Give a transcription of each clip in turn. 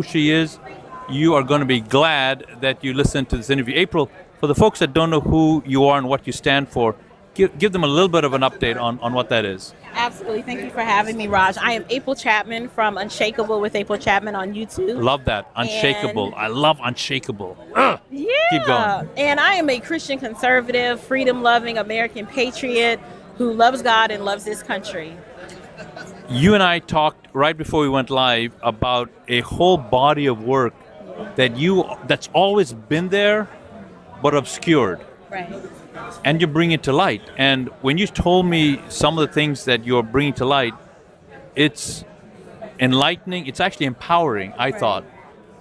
who she is, you are going to be glad that you listened to this interview. April, for the folks that don't know who you are and what you stand for, give them a little bit of an update on what that is. Absolutely. Thank you for having me, Raj. I am April Chapman from Unshakable with April Chapman on YouTube. Love that. Unshakable. I love Unshakable. Yeah. Keep going. And I am a Christian conservative, freedom-loving American patriot who loves God and loves this country. You and I talked right before we went live about a whole body of work that's always been there, but obscured. Right. And you bring it to light. And when you told me some of the things that you're bringing to light, it's enlightening. It's actually empowering, I thought.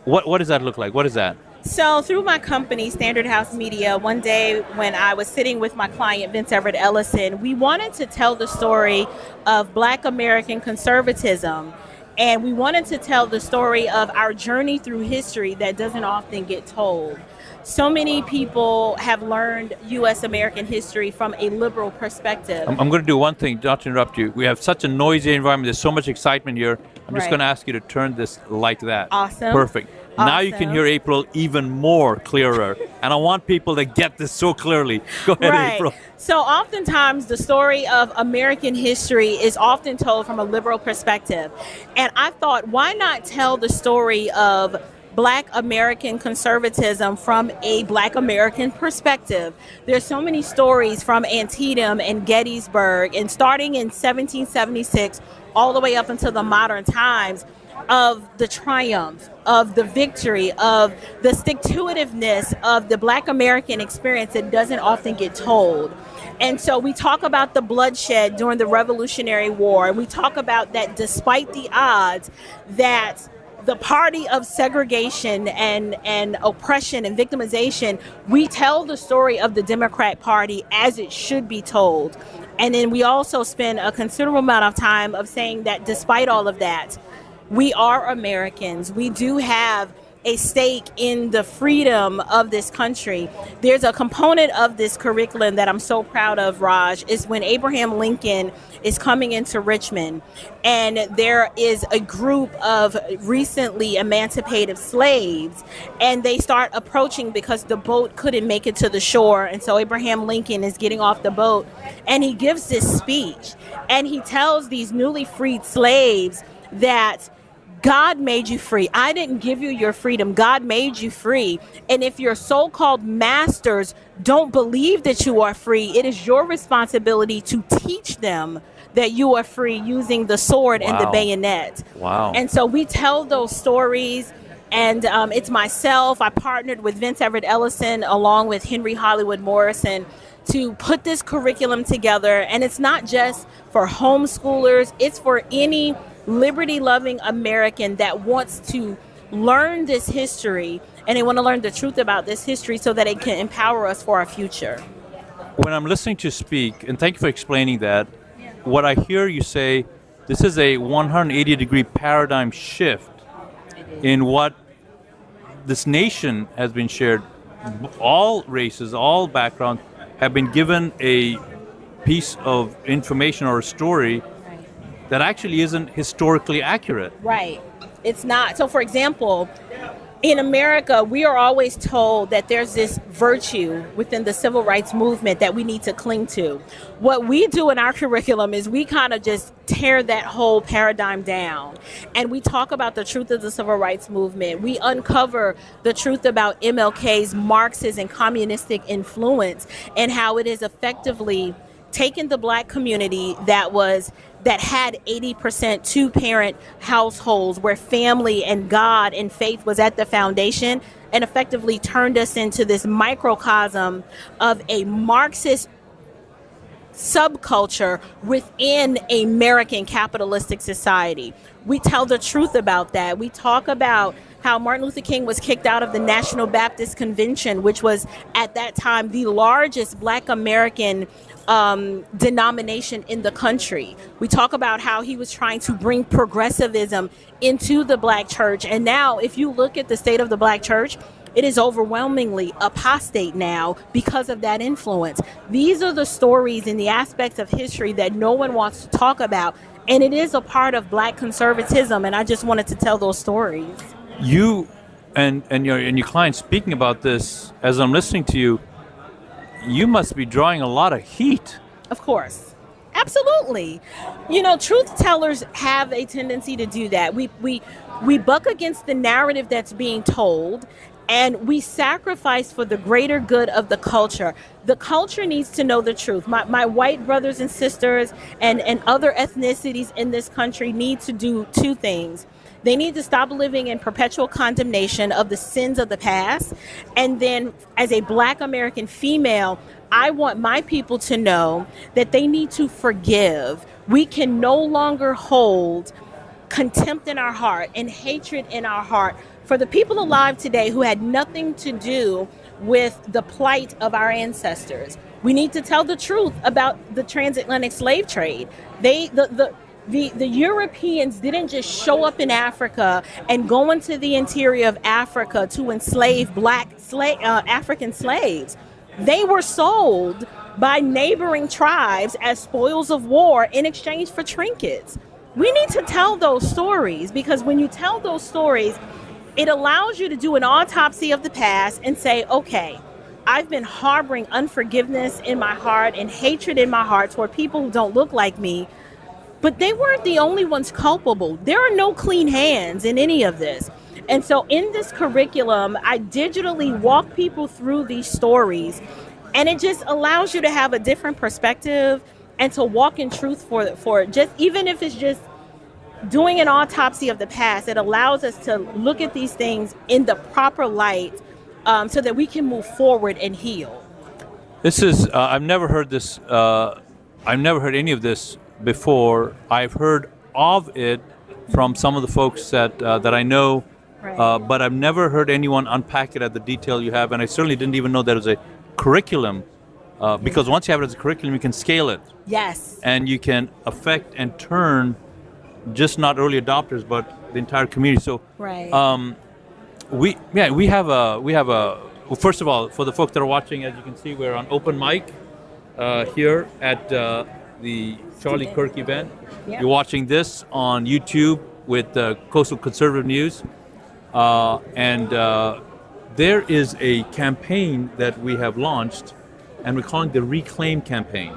What does that look like? What is that? So through my company, Standard House Media, one day when I was sitting with my client, Vince Everett Ellison, we wanted to tell the story of Black American conservatism. And we wanted to tell the story of our journey through history that doesn't often get told. So many people have learned U.S. American history from a liberal perspective. I'm going to do one thing, not to interrupt you. We have such a noisy environment. There's so much excitement here. I'm just going to ask you to turn this like that. Awesome. Perfect. Awesome. Now you can hear April even more clearer. And I want people to get this so clearly. Go ahead, April. So oftentimes the story of American history is often told from a liberal perspective. And I thought, why not tell the story of Black American conservatism from a Black American perspective? There's so many stories from Antietam and Gettysburg, and starting in 1776 all the way up until the modern times, of the triumph, of the victory, of the stick-to-itiveness of the Black American experience that doesn't often get told. And so we talk about the bloodshed during the Revolutionary War, and we talk about that despite the odds, that the party of segregation and oppression and victimization, we tell the story of the Democrat Party as it should be told. And then we also spend a considerable amount of time of saying that despite all of that, we are Americans. We do have a stake in the freedom of this country. There's a component of this curriculum that I'm so proud of, Raj, is when Abraham Lincoln is coming into Richmond, and there is a group of recently emancipated slaves, and they start approaching because the boat couldn't make it to the shore. And so Abraham Lincoln is getting off the boat, and he gives this speech, and he tells these newly freed slaves that God made you free. I didn't give you your freedom. God made you free. And if your so-called masters don't believe that you are free, it is your responsibility to teach them that you are free using the sword and the bayonet. Wow. And so we tell those stories. And it's myself. I partnered with Vince Everett Ellison along with Henry Hollywood Morrison to put this curriculum together. And it's not just for homeschoolers. It's for any liberty-loving American that wants to learn this history, and they want to learn the truth about this history so that it can empower us for our future. When I'm listening to you speak, and thank you for explaining that, what I hear you say, this is a 180-degree paradigm shift in what this nation has been shared. All races, all backgrounds have been given a piece of information or a story that actually isn't historically accurate. Right. It's not. So, for example, in America, we are always told that there's this virtue within the civil rights movement that we need to cling to. What we do in our curriculum is we kind of just tear that whole paradigm down. And we talk about the truth of the civil rights movement. We uncover the truth about MLK's Marxist and communistic influence and how it is effectively taken the Black community that had 80% two-parent households where family and God and faith was at the foundation, and effectively turned us into this microcosm of a Marxist subculture within a American capitalistic society. We tell the truth about that. We talk about how Martin Luther King was kicked out of the National Baptist Convention, which was at that time the largest Black American denomination in the country. We talk about how he was trying to bring progressivism into the Black church. And now, if you look at the state of the Black church, it is overwhelmingly apostate now because of that influence. These are the stories and the aspects of history that no one wants to talk about. And it is a part of Black conservatism. And I just wanted to tell those stories. You and your client speaking about this, as I'm listening to you, you must be drawing a lot of heat. Of course. Absolutely. You know, truth tellers have a tendency to do that. We buck against the narrative that's being told, and we sacrifice for the greater good of the culture. The culture needs to know the truth. My white brothers and sisters and other ethnicities in this country need to do two things. They need to stop living in perpetual condemnation of the sins of the past. And then, as a Black American female, I want my people to know that they need to forgive. We can no longer hold contempt in our heart and hatred in our heart for the people alive today who had nothing to do with the plight of our ancestors. We need to tell the truth about the transatlantic slave trade. The Europeans didn't just show up in Africa and go into the interior of Africa to enslave African slaves. They were sold by neighboring tribes as spoils of war in exchange for trinkets. We need to tell those stories, because when you tell those stories, it allows you to do an autopsy of the past and say, okay, I've been harboring unforgiveness in my heart and hatred in my heart toward people who don't look like me. But they weren't the only ones culpable. There are no clean hands in any of this. And so in this curriculum, I digitally walk people through these stories, and it just allows you to have a different perspective and to walk in truth for just, even if it's just doing an autopsy of the past, it allows us to look at these things in the proper light, so that we can move forward and heal. This is I've never heard this. I've never heard any of this before. I've heard of it from some of the folks that I know, Right. but I've never heard anyone unpack it at the detail you have, and I certainly didn't even know that it was a curriculum, because once you have it as a curriculum, you can scale it, Yes. and you can affect and turn just not early adopters, but the entire community. So Right. we have a well, first of all, for the folks that are watching, as you can see, we're on open mic here at the Charlie Kirk event. Yeah. You're watching this on YouTube with Coastal Conservative News, and there is a campaign that we have launched, and we're calling the Reclaim campaign.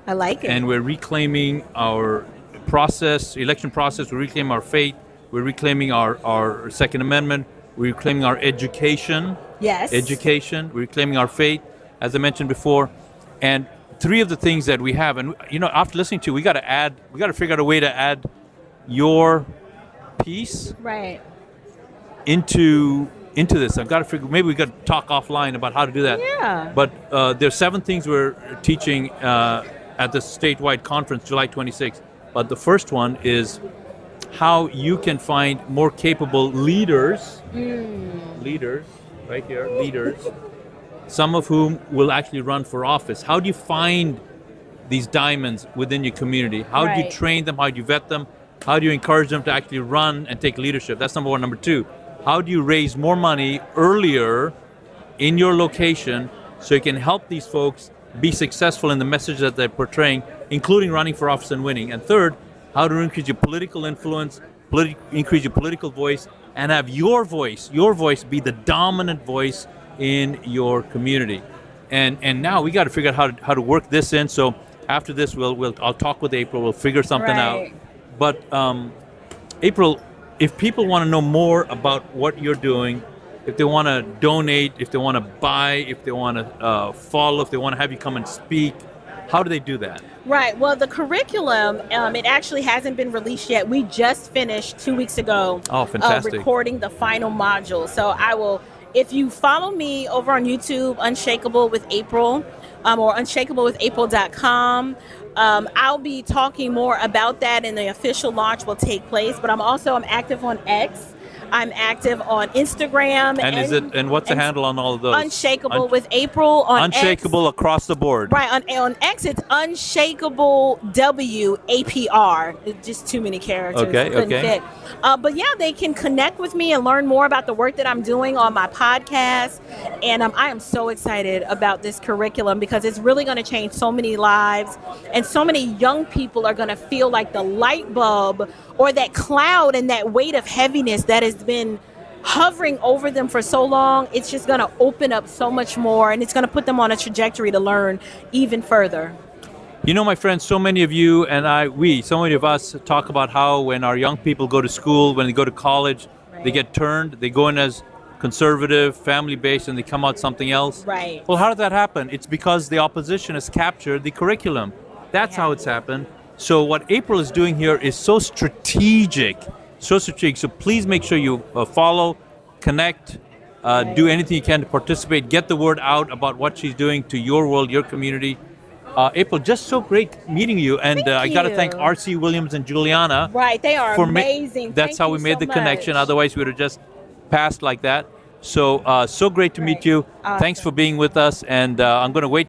I like it. And we're reclaiming our election process. We're reclaiming our faith. We're reclaiming our Second Amendment. We're reclaiming our education. Yes. We're reclaiming our faith, as I mentioned before. And three of the things that we have, and after listening to, we got to figure out a way to add your piece Right. into this. I've got to figure. Maybe we got to talk offline about how to do that. Yeah. But there's 7 things we're teaching at the statewide conference, July 26th. But the first one is how you can find more capable leaders. Leaders, right here, leaders. Some of whom will actually run for office. How do you find these diamonds within your community? How do you Right. train them? How do you vet them? How do you encourage them to actually run and take leadership? That's number one. Number two, how do you raise more money earlier in your location so you can help these folks be successful in the message that they're portraying, including running for office and winning? And third, how to increase your political influence, increase your political voice, and have your voice be the dominant voice in your community. And now we got to figure out how to work this in. So after this, I'll talk with April. We'll figure something out. Right. But April, if people want to know more about what you're doing, if they want to donate, if they want to buy, if they want to follow, if they want to have you come and speak, how do they do that? Right. Well, the curriculum, it actually hasn't been released yet. We just finished 2 weeks ago. Oh, fantastic. Recording the final module. So I will, if you follow me over on YouTube, Unshakable with April, or unshakeablewithapril.com, I'll be talking more about that, and the official launch will take place. But I'm active on X. I'm active on Instagram. And what's the handle on all of those? Unshakable with April on Unshakable X. Across the board. Right, on X it's Unshakable WAPR. It's just too many characters. Okay, Couldn't okay. fit. But yeah, they can connect with me and learn more about the work that I'm doing on my podcast. And I am so excited about this curriculum because it's really going to change so many lives, and so many young people are going to feel like the light bulb or that cloud and that weight of heaviness that has been hovering over them for so long, it's just going to open up so much more, and it's going to put them on a trajectory to learn even further. You know, my friends, so many of you and so many of us talk about how when our young people go to school, when they go to college, they get turned, they go in as conservative, family-based, and they come out something else. Right. Well, how did that happen? It's because the opposition has captured the curriculum. That's how it's happened. So what April is doing here is so strategic, so strategic. So please make sure you follow, connect, do anything you can to participate, get the word out about what she's doing to your world, your community. April, just so great meeting you. And I got to thank R.C. Williams and Juliana. Right, they are amazing. That's how we made the connection. Otherwise, we would have just passed like that. So, so great to meet you. Awesome. Thanks for being with us. And I'm going to wait